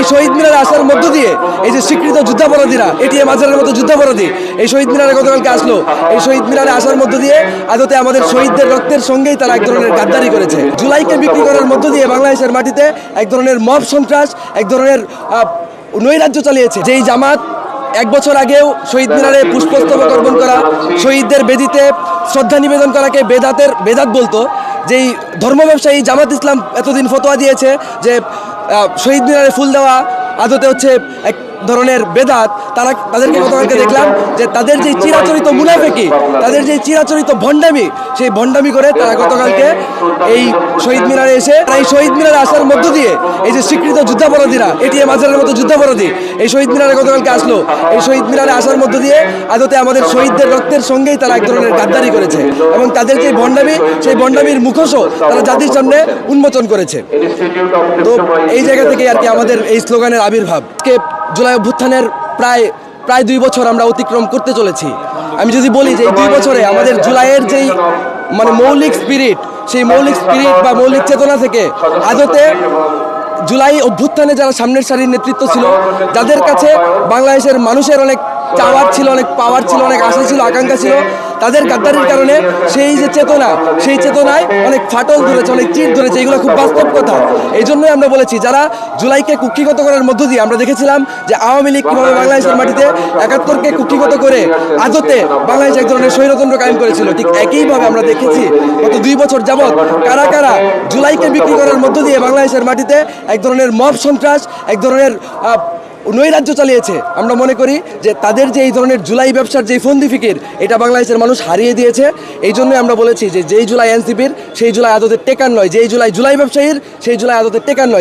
এই শহীদ মিনারে আসার মধ্য দিয়ে এই যে স্বীকৃত যুদ্ধাপরাধীরা এটিএম আজহারের মতো যুদ্ধাপরাধী এই শহীদ মিনারে গতকালকে আসলো। এই শহীদ মিনারে আসার মধ্য দিয়ে আদতে আমাদের শহীদদের রক্তের সঙ্গেই তারা এক ধরনের গাদ্দারি করেছে। জুলাইকে বিক্রি করার মধ্য দিয়ে বাংলাদেশের মাটিতে এক ধরনের মব সন্ত্রাস, এক ধরনের নৈরাজ্য চালিয়েছে। যেই জামাত এক বছর আগেও শহীদ মিনারে পুষ্পস্তবক অর্পণ করা, শহীদদের বেদিতে শ্রদ্ধা নিবেদন করাকে বেদাত বলতো, যেই ধর্ম ব্যবসায়ী জামাত ইসলাম এতদিন ফতোয়া দিয়েছে যে শহীদ মিনারে ফুল দেওয়া আদতে হচ্ছে এক ধরনের বেদাত, তাদেরকে গতকালকে দেখলাম যে তাদের যে চিরাচরিত মুনাফিকি, তাদের যে চিরাচরিত ভণ্ডামি, সেই ভণ্ডামি করে তারা গতকালকে এই শহীদ মিনারে এসে এই শহীদ মিনারে আসার মধ্য দিয়ে এই যে স্বীকৃত যুদ্ধাপরাধীরা এটিএম আজহারের মতো যুদ্ধাপরাধী এই শহীদ মিনারে গতকালকে আসলো। এই শহীদ মিনারে আসার মধ্য দিয়ে আদতে আমাদের শহীদদের রক্তের সঙ্গেই তারা এক ধরনের গাদ্দারি করেছে এবং তাদের যে ভণ্ডামি, সেই ভণ্ডামির মুখোশও তারা জাতির সামনে উন্মোচন করেছে। তো এই জায়গা থেকে আর কি আমাদের এই স্লোগানের আবির্ভাব। জুলাই অভ্যুত্থানের প্রায় 2 বছর আমরা অতিক্রম করতে চলেছি। আমি যদি বলি যে এই 2 বছরে আমাদের জুলাইয়ের যেই মৌলিক স্পিরিট, সেই মৌলিক স্পিরিট বা মৌলিক চেতনা থেকে আদতে জুলাই অভ্যুত্থানে যারা সামনের সারির নেতৃত্ব ছিল, যাদের কাছে বাংলাদেশের মানুষের অনেক চাওয়ার ছিল, অনেক পাওয়ার ছিল, অনেক আশা ছিল, আকাঙ্ক্ষা ছিল, তাদের গাদ্দারির কারণে সেই যে চেতনা, সেই চেতনায় অনেক ফাটল ধরেছে, অনেক চির ধরেছে। এগুলো খুব বাস্তব কথা। এই জন্যই আমরা বলেছি যারা জুলাইকে কুক্ষিগত করার মধ্য দিয়ে আমরা দেখেছিলাম যে আওয়ামী লীগ কীভাবে বাংলাদেশের মাটিতে 71কে কুক্ষিগত করে আদতে বাংলাদেশ এক ধরনের স্বৈরতন্ত্র কায়েম করেছিল, ঠিক একইভাবে আমরা দেখেছি গত 2 বছর যাবৎ কারা কারা জুলাইকে বিক্রি করার মধ্য দিয়ে বাংলাদেশের মাটিতে এক ধরনের মব সন্ত্রাস, এক ধরনের নৈরাজ্য চালিয়েছে। আমরা মনে করি যে তাদের যে এই ধরনের জুলাই ব্যবসার যে ফন্দি ফিকির, এটা বাংলাদেশের মানুষ হারিয়ে দিয়েছে। এই জন্যই আমরা বলেছি যে যেই জুলাই এনসিপির, সেই জুলাই আদতে টেকার নয়, যেই জুলাই ব্যবসায়ীর, সেই জুলাই আদতে টেকার নয়।